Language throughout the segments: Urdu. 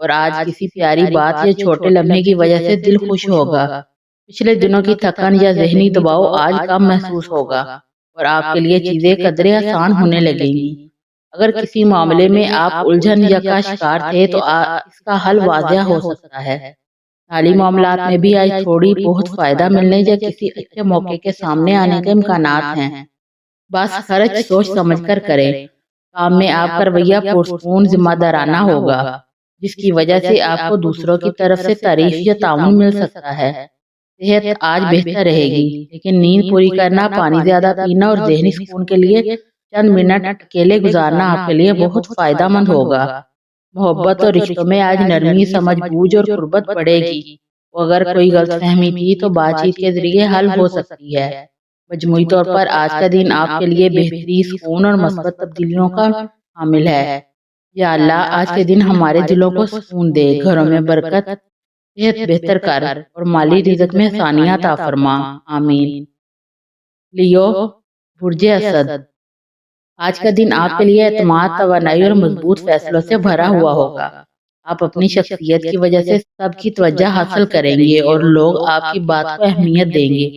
اور آج کسی پیاری بات یا چھوٹے لمحے کی وجہ سے دل خوش ہوگا۔ پچھلے دنوں کی تھکن یا ذہنی دباؤ آج کم محسوس ہوگا اور آپ کے لیے چیزیں قدرے آسان ہونے لگیں گی۔ اگر کسی معاملے میں آپ الجھن یا کا شکار تھے تو اس کا حل واضح ہو سکتا ہے۔ مالی معاملات میں بھی آج تھوڑی بہت فائدہ ملنے یا کسی اچھے موقع کے سامنے آنے کے امکانات ہیں۔ بس خرچ سوچ سمجھ کر کریں۔ کام میں آپ کا رویہ پرسکون ذمہ دارانہ ہوگا، جس کی وجہ سے آپ کو دوسروں کی طرف سے تعریف یا تعاون مل سکتا ہے۔ صحت آج بہتر رہے گی، لیکن نیند پوری کرنا، پانی زیادہ پینا اور ذہنی سکون کے لیے چند منٹ اکیلے گزارنا آپ کے لیے بہت فائدہ مند ہوگا۔ محبت اور رشتوں میں آج نرمی، سمجھ بوجھ اور قربت بڑھے گی۔ اگر کوئی غلط فہمی تھی تو بات چیت کے ذریعے حل ہو سکتی ہے۔ مجموعی طور پر آج کا دن آپ کے لیے بہتری، سکون اور مثبت تبدیلیوں کا حامل ہے۔ یا اللہ آج کے دن ہمارے دلوں کو سکون دے، گھروں میں برکت، صحت بہتر کر اور مالی رزق میں آسانیاں عطا فرما، آمین۔ لیو، برج اسد، آج کا دن آپ کے لیے اعتماد، توانائی اور مضبوط فیصلوں سے بھرا ہوا ہوگا۔ آپ اپنی شخصیت کی وجہ سے سب کی توجہ حاصل کریں گے اور لوگ آپ کی بات کو اہمیت دیں گے۔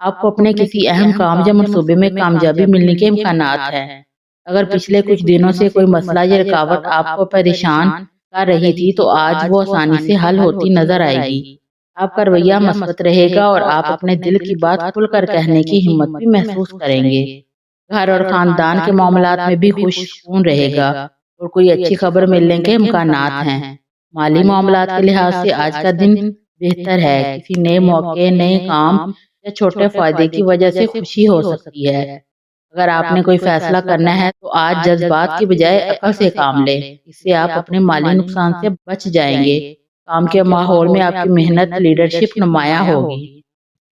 آپ کو اپنے کسی اہم کام یا منصوبے میں کامیابی ملنے کے امکانات ہیں۔ اگر پچھلے کچھ دنوں سے کوئی مسئلہ یا رکاوٹ آپ کو پریشان کر رہی تھی تو آج وہ آسانی سے حل ہوتی نظر آئے گی۔ آپ کا رویہ مثبت رہے گا اور آپ اپنے دل کی بات کھل کر کہنے کی ہمت بھی محسوس کریں گے۔ گھر اور خاندان کے معاملات میں بھی خوش سکون رہے گا اور کوئی اچھی خبر ملنے کے امکانات ہیں۔ مالی معاملات کے لحاظ سے آج کا دن بہتر ہے۔ کسی نئے موقع، نئے کام یا چھوٹے فائدے کی وجہ سے خوشی ہو سکتی ہے۔ اگر آپ نے کوئی فیصلہ کرنا ہے تو آج جذبات کی بجائے عقل سے کام لیں، اس سے آپ اپنے مالی نقصان سے بچ جائیں گے۔ کام کے ماحول میں آپ کی محنت، لیڈرشپ نمایاں ہوگی۔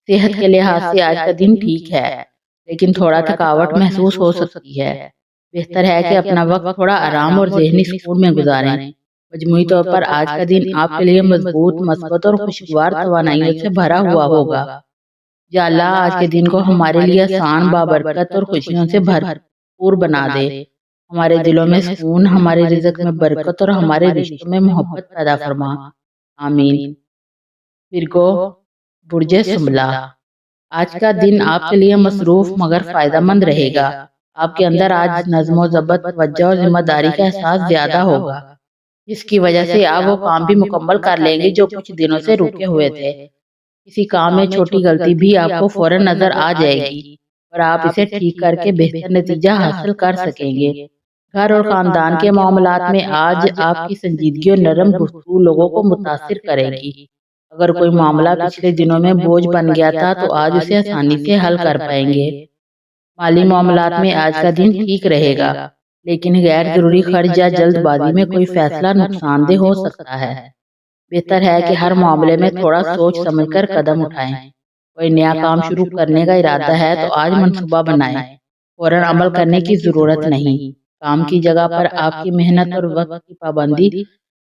صحت کے لحاظ سے آج کا دن ٹھیک ہے، لیکن تھوڑا تھکاوٹ محسوس ہو سکتی ہے۔ بہتر ہے کہ اپنا وقت تھوڑا آرام اور ذہنی سکون میں گزاریں۔ مجموعی طور پر آج کا دن آپ کے لیے مضبوط، مثبت اور خوشگوار توانائیوں سے بھرا ہوا ہوگا۔ یا اللہ آج کے دن کو ہمارے لیے آسان، بابرکت اور خوشیوں سے بھرپور بنا دے۔ ہمارے دلوں میں سکون، ہمارے رزق میں برکت اور ہمارے رشتوں میں محبت پیدا فرما، آمین۔ ورگو، برج سنبلا، آج کا دن آپ کے لیے مصروف مگر فائدہ مند رہے گا۔ آپ کے اندر آج نظم و ضبط، توجہ اور ذمہ داری کا احساس زیادہ ہوگا، جس کی وجہ سے آپ وہ کام بھی مکمل کر لیں گے جو کچھ دنوں سے رکے ہوئے تھے۔ کسی کام میں چھوٹی غلطی بھی آپ کو فوراً نظر آ جائے گی اور آپ اسے ٹھیک کر کے بہتر نتیجہ حاصل کر سکیں گے۔ گھر اور خاندان کے معاملات میں آج آپ کی سنجیدگی اور نرم گفتگو لوگوں کو متاثر کرے گی۔ اگر کوئی معاملہ پچھلے دنوں میں بوجھ بن گیا تھا تو آج اسے آسانی سے حل کر پائیں گے۔ مالی معاملات میں آج کا دن ٹھیک رہے گا، لیکن غیر ضروری خرچ یا جلد بازی میں کوئی فیصلہ نقصان دہ ہو سکتا ہے۔ بہتر ہے کہ ہر معاملے میں تھوڑا سوچ سمجھ کر قدم اٹھائیں۔ کوئی نیا کام شروع کرنے کا ارادہ ہے تو آج منصوبہ بنائیں، فوراً عمل کرنے کی ضرورت نہیں۔ کام کی جگہ پر آپ کی محنت اور وقت کی پابندی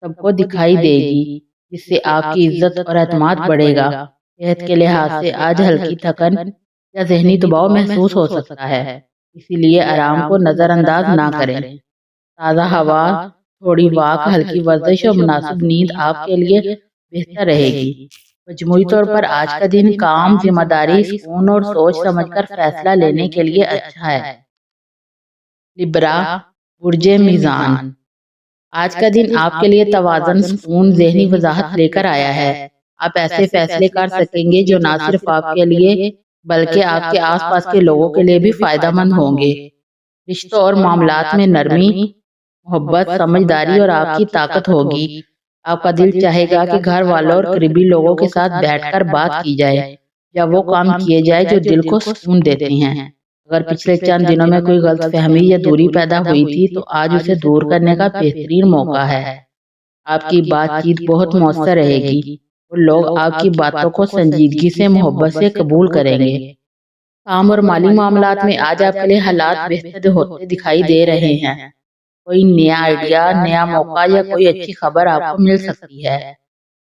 سب کو دکھائی دے گی، جس سے آپ کی عزت اور اعتماد بڑھے گا۔ صحت کے لحاظ سے آج ہلکی تھکن یا ذہنی دباؤ محسوس ہو سکتا ہے، اسی لیے آرام کو نظر انداز نہ کریں۔ تازہ ہوا، تھوڑی واک، ہلکی ورزش اور مناسب نیند آپ کے لیے بہتر رہے گی۔ مجموعی طور پر آج کا دن کام، ذمہ داری، سکون اور سوچ سمجھ کر فیصلہ لینے کے لیے اچھا ہے۔ لبرا، برج میزان، آج کا دن آپ کے لیے توازن، سکون، ذہنی وضاحت لے کر آیا ہے۔ آپ ایسے فیصلے کر سکیں گے جو نہ صرف آپ کے لیے بلکہ آپ کے آس پاس کے لوگوں کے لیے بھی فائدہ مند ہوں گے۔ رشتوں اور معاملات میں نرمی، محبت، سمجھداری اور آپ کی طاقت ہوگی۔ آپ کا دل چاہے گا کہ گھر والوں اور قریبی لوگوں کے ساتھ بیٹھ کر بات کی جائے یا وہ کام کیے جائے جو دل کو سکون دیتے ہیں۔ اگر پچھلے چند دنوں میں کوئی غلط فہمی یا دوری پیدا ہوئی تھی تو آج اسے دور کرنے کا بہترین موقع ہے۔ آپ کی بات چیت بہت مؤثر رہے گی اور لوگ آپ کی باتوں کو سنجیدگی سے، محبت سے قبول کریں گے۔ کام اور مالی معاملات میں آج آپ کے لیے حالات بہتر ہوتے دکھائی دے رہے ہیں۔ کوئی نیا آئیڈیا، نیا موقع یا کوئی اچھی خبر آپ کو مل سکتی ہے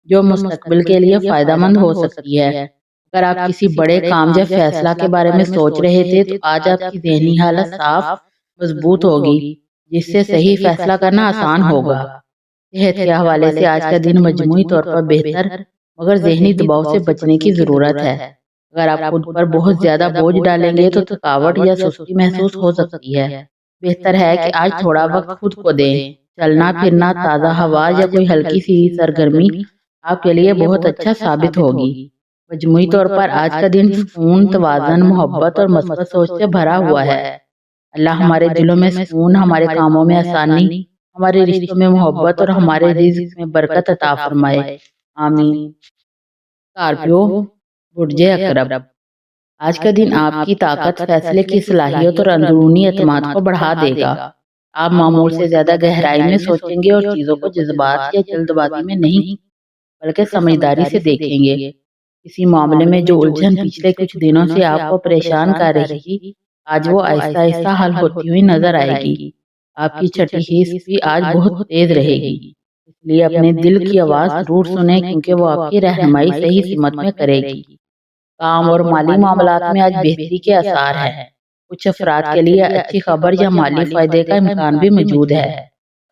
جو مستقبل کے لیے فائدہ مند ہو سکتی ہے۔ اگر آپ کسی بڑے کام یا فیصلہ کے بارے میں سوچ رہے تھے تو آج آپ کی ذہنی حالت صاف، مضبوط ہوگی، جس سے صحیح فیصلہ کرنا آسان ہوگا۔ صحت کے حوالے سے آج کا دن مجموعی طور پر بہتر مگر ذہنی دباؤ سے بچنے کی ضرورت ہے۔ اگر آپ خود پر بہت زیادہ بوجھ ڈالیں گے تو تھکاوٹ یا سستی محسوس ہو سکتی ہے۔ بہتر ہے کہ آج تھوڑا وقت خود کو دیں۔ چلنا پھرنا، تازہ ہوا یا کوئی ہلکی سی سرگرمی آپ کے لیے بہت اچھا ثابت ہوگی۔ مجموعی طور پر آج کا دن سکون، توازن، محبت اور مثبت سوچ سے بھرا ہوا ہے۔ اللہ ہمارے دلوں میں سکون، ہمارے کاموں میں آسانی، ہمارے رشتوں میں محبت اور ہمارے رزق میں برکت عطا فرمائے، آمین۔ اسکارپیو، برج اقرب، آج کا دن آپ کی طاقت، فیصلے کی صلاحیت اور اندرونی اعتماد کو بڑھا دے گا۔ آپ معمول سے زیادہ گہرائی میں سوچیں گے اور چیزوں کو جذبات یا جلد بازی میں نہیں بلکہ سمجھداری سے دیکھیں گے۔ کسی معاملے میں جو الجھن پچھلے کچھ دنوں سے آپ کو پریشان کر رہی تھی، آج وہ آہستہ آہستہ حل ہوتی ہوئی نظر آئے گی۔ آپ کی چھٹی حس بھی آج بہت تیز رہے گی، اس لیے اپنے دل کی آواز ضرور سنیں کیونکہ وہ آپ کی رہنمائی صحیح سمت میں کرے گی۔ کام اور مالی معاملات میں آج بہتری کے آثار ہیں۔ کچھ افراد کے لیے اچھی خبر یا مالی فائدے کا امکان بھی موجود ہے،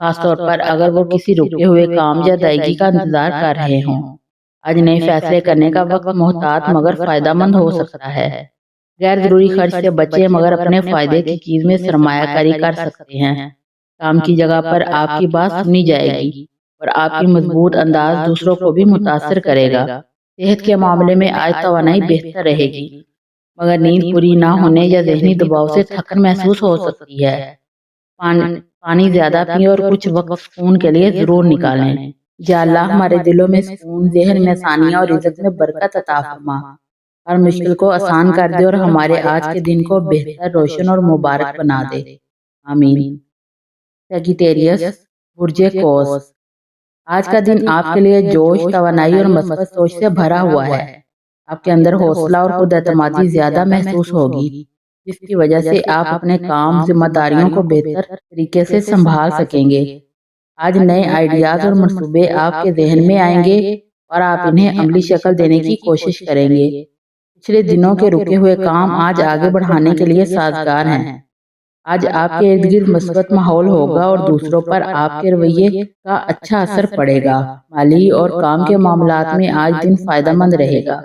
خاص طور پر اگر وہ کسی رکے ہوئے کام یا ادائیگی کا انتظار کر رہے ہوں۔ آج نئے فیصلے کرنے کا وقت محتاط مگر فائدہ مند ہو سکتا ہے۔ غیر ضروری خرچ سے بچیں مگر اپنے فائدے کی چیز میں سرمایہ کاری کر سکتے ہیں۔ کام کی جگہ پر آپ کی بات سنی جائے گی اور آپ کی مضبوط انداز دوسروں کو بھی متاثر کرے گا۔ صحت کے معاملے میں آج توانائی بہتر رہے گی مگر نیند پوری نہ ہونے یا ذہنی دباؤ سے تھکن محسوس ہو سکتی ہے۔ پانی زیادہ پئیں اور کچھ وقت سکون کے لیے ضرور نکالیں۔ یا اللہ ہمارے دلوں میں سکون، ذہن میں آسانیاں اور رزق میں برکت عطا فرما۔ ہر مشکل کو آسان کر دے اور ہمارے آج کے دن کو بہتر، روشن اور مبارک بنا دے، آمین۔ سیجیٹیریس، برج قوس، آج کا دن آپ کے لیے جوش، توانائی اور مثبت سوچ سے بھرا ہوا ہے۔ آپ کے اندر حوصلہ اور خود اعتمادی زیادہ محسوس ہوگی، جس کی وجہ سے آپ اپنے کام، ذمہ داریوں کو بہتر طریقے سے سنبھال سکیں گے۔ آج نئے آئیڈیاز اور منصوبے آپ کے ذہن میں آئیں گے اور آپ انہیں عملی شکل دینے کی کوشش کریں گے۔ پچھلے دنوں کے رکے ہوئے کام آج آگے بڑھانے کے لیے سازگار ہیں۔ آج آپ کے ارد گرد مثبت ماحول ہوگا اور دوسروں پر آپ کے رویے کا اچھا اثر پڑے گا۔ مالی اور کام کے معاملات میں آج دن فائدہ مند رہے گا۔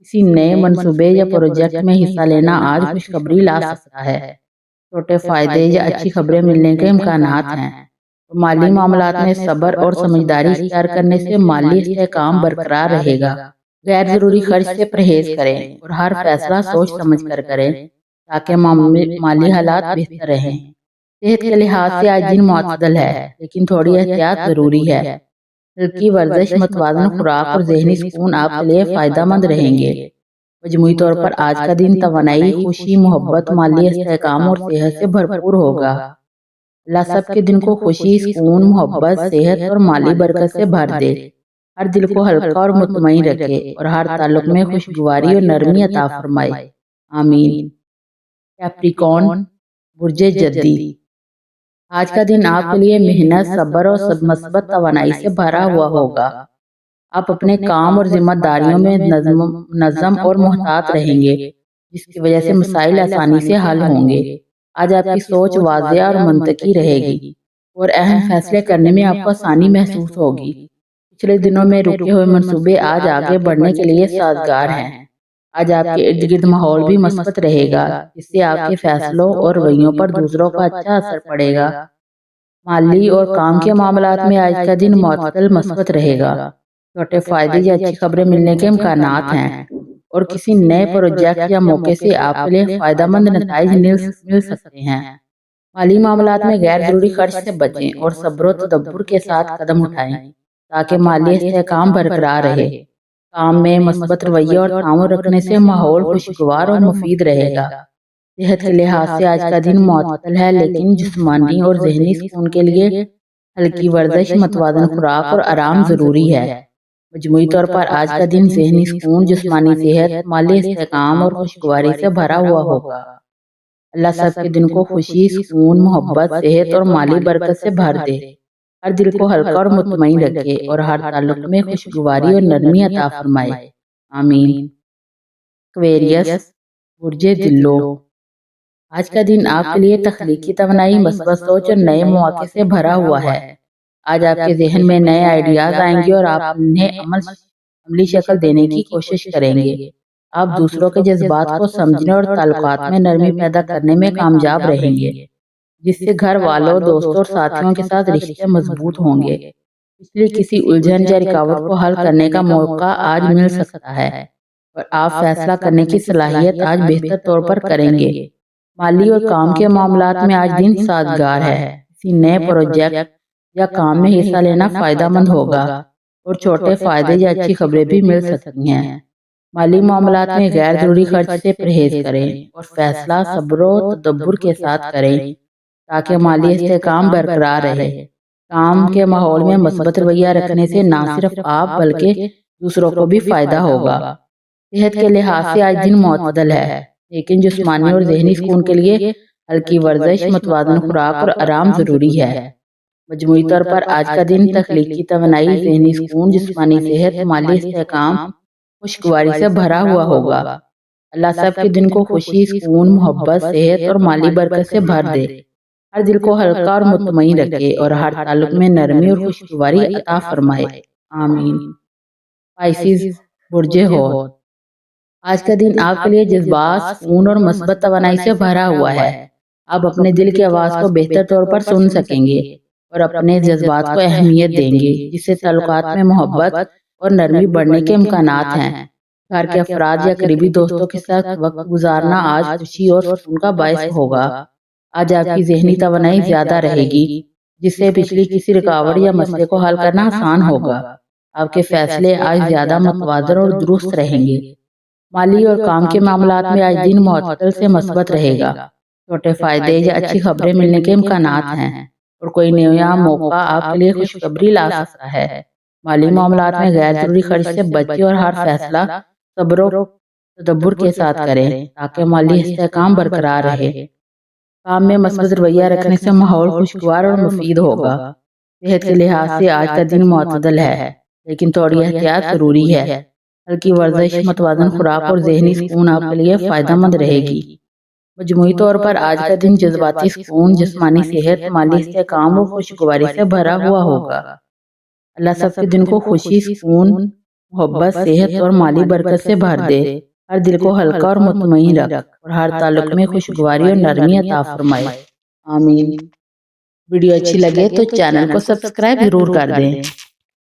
کسی نئے منصوبے یا پروجیکٹ میں حصہ لینا آج خوشخبری لا سکتا ہے۔ چھوٹے فائدے یا اچھی خبریں ملنے کے امکانات ہیں۔ مالی معاملات میں صبر اور سمجھداری اختیار کرنے سے مالی استحکام برقرار رہے گا۔ غیر ضروری خرچ سے پرہیز کریں اور ہر فیصلہ سوچ سمجھ کر کریں تاکہ مالی حالات بہتر رہیں۔ صحت کے لحاظ سے آج دن معتدل ہے لیکن تھوڑی احتیاط ضروری ہے۔ ہلکی ورزش، متوازن خوراک اور ذہنی سکون آپ کے لیے فائدہ مند رہیں گے۔ مجموعی طور پر آج کا دن توانائی، خوشی، محبت، مالی استحکام اور صحت سے بھرپور ہوگا۔ اللہ سب کے دن کو خوشی، سکون، محبت، صحت اور مالی برکت سے بھر دے۔ ہر دل کو ہلکا اور مطمئن رکھے اور ہر تعلق میں خوشگواری اور نرمی عطا فرمائے، آمین۔ کیپریکارن، برج جدی، آج کا دن آپ کے لیے محنت، صبر اور مثبت توانائی سے بھرا ہوا ہوگا۔ آپ اپنے کام اور ذمہ داریوں میں منظم اور محتاط رہیں گے، جس کی وجہ سے مسائل آسانی سے حل ہوں گے۔ آج آپ کی سوچ واضح اور منطقی رہے گی اور اہم فیصلے کرنے میں آپ کو آسانی محسوس ہوگی۔ پچھلے دنوں میں رکے ہوئے منصوبے آج آگے بڑھنے کے لیے سازگار ہیں۔ آج آپ کے ارد گرد ماحول بھی مثبت رہے گا، جس سے آپ کے فیصلوں اور رویوں پر دوسروں کا اچھا اثر پڑے گا۔ مالی اور کام کے معاملات میں آج کا دن معتدل مثبت رہے گا۔ چھوٹے فائدے یا اچھی خبریں ملنے کے امکانات ہیں اور کسی نئے پروجیکٹ یا موقع سے آپ کے لیے فائدہ مند نتائج مل سکتے ہیں۔ مالی معاملات میں غیر ضروری خرچ سے بچیں اور صبر و تدبر کے ساتھ قدم اٹھائیں تاکہ مالی استحکام برقرار رہے۔ کام میں مثبت رویہ اور تعاون رکھنے سے ماحول خوشگوار اور مفید رہے گا۔ صحت کے لحاظ سے آج کا دن معتدل ہے لیکن جسمانی اور ذہنی سکون کے لیے ہلکی ورزش، متوازن خوراک اور آرام ضروری ہے۔ مجموعی طور پر آج کا دن ذہنی سکون، جسمانی صحت، مالی استحکام اور خوشگواری سے بھرا ہوا ہوگا۔ اللہ سب کے دن کو خوشی، سکون، محبت، صحت اور مالی برکت سے بھر دے۔ ہر دل کو ہلکا اور مطمئن رکھے اور ہر تعلق میں خوشگواری اور نرمی عطا فرمائے، آمین۔ ایکویریس، برج دلو، آج کا دن آپ کے لیے تخلیقی توانائی، مثبت سوچ اور نئے مواقع سے بھرا ہوا ہے۔ آج آپ کے ذہن میں نئے آئیڈیاز آئیں گے اور آپ انہیں عملی شکل دینے کی کوشش کریں گے۔ آپ دوسروں کے جذبات کو سمجھنے اور تعلقات میں نرمی پیدا کرنے میں کامیاب رہیں گے، جس سے گھر والوں، دوستوں اور ساتھیوں کے ساتھ رشتے مضبوط ہوں گے۔ پچھلی کسی الجھن یا رکاوٹ کو حل کرنے کا موقع آج مل سکتا ہے اور آپ فیصلہ کرنے کی صلاحیت آج بہتر طور پر کریں گے۔ مالی اور کام کے معاملات میں آج دن سازگار ہے۔ کسی نئے پروجیکٹ یا کام میں حصہ لینا فائدہ مند ہوگا اور چھوٹے فائدے یا اچھی خبریں بھی مل سکتی ہیں۔ مالی معاملات میں غیر ضروری خرچ سے پرہیز کریں اور فیصلہ صبر و تدبر کے ساتھ کریں تاکہ مالی استحکام برقرار رہے۔ کام کے ماحول میں مثبت رویہ رکھنے سے نہ صرف آپ بلکہ دوسروں کو بھی فائدہ ہوگا۔ صحت کے لحاظ سے آج دن معتدل ہے، لیکن جسمانی اور ذہنی سکون کے لیے ہلکی ورزش، متوازن خوراک اور آرام ضروری ہے۔ مجموعی طور پر آج کا دن تخلیقی توانائی، ذہنی سکون، جسمانی صحت، مالی استحکام، خوشگواری سے بھرا ہوا ہوگا۔ اللہ سب کے دن کو خوشی، سکون، محبت، صحت اور مالی برکت سے بھر دے۔ ہر دل کو ہلکا اور مطمئن رکھے اور ہر تعلق میں نرمی اور خوشگواری عطا فرمائے، آمین۔ پائسیز، برج حوت، آج کا دن آپ کے لیے جذبات، سکون اور مثبت توانائی سے بھرا ہوا ہے۔ آپ اپنے دل کی آواز کو بہتر طور پر سن سکیں گے اور اپنے جذبات کو اہمیت دیں گے، جس سے تعلقات میں محبت اور نرمی بڑھنے کے امکانات ہیں۔ گھر کے افراد یا قریبی دوستوں کے ساتھ وقت گزارنا آج خوشی اور سکون کا باعث ہوگا۔ آج آپ کی ذہنی توانائی زیادہ رہے گی، جس سے پچھلی کسی رکاوٹ یا مسئلے کو حل کرنا آسان ہوگا۔ آپ کے فیصلے آج زیادہ متوازن اور درست رہیں گے۔ مالی اور کام کے معاملات میں آج دن معتدل سے مثبت رہے گا۔ چھوٹے فائدے یا اچھی خبریں ملنے کے امکانات ہیں اور کوئی نیا موقع آپ کے لیے خوشخبری لا سکتا ہے۔ مالی معاملات میں غیر ضروری خرچ سے بچیں اور ہر فیصلہ صبر و تدبر کے ساتھ کریں تاکہ مالی استحکام برقرار رہے۔ کام میں مثبت رویہ رکھنے سے ماحول خوشگوار اور مفید ہوگا۔ صحت کے لحاظ سے آج کا دن معتدل ہے، لیکن تھوڑی احتیاط ضروری ہے۔ ہلکی ورزش، متوازن خوراک اور ذہنی سکون آپ کے لیے فائدہ مند رہے گی۔ مجموعی طور پر آج کا دن جذباتی سکون، جسمانی صحت، مالی استحکام اور خوشگواری سے بھرا ہوا ہوگا۔ اللہ سب کے دن کو خوشی، سکون، محبت، صحت اور مالی برکت سے بھر دے۔ ہر دل کو ہلکا اور مطمئن رکھ اور ہر تعلق میں خوشگواری اور نرمی عطا فرمائے، آمین۔ ویڈیو اچھی لگے تو چینل کو سبسکرائب ضرور کر دیں۔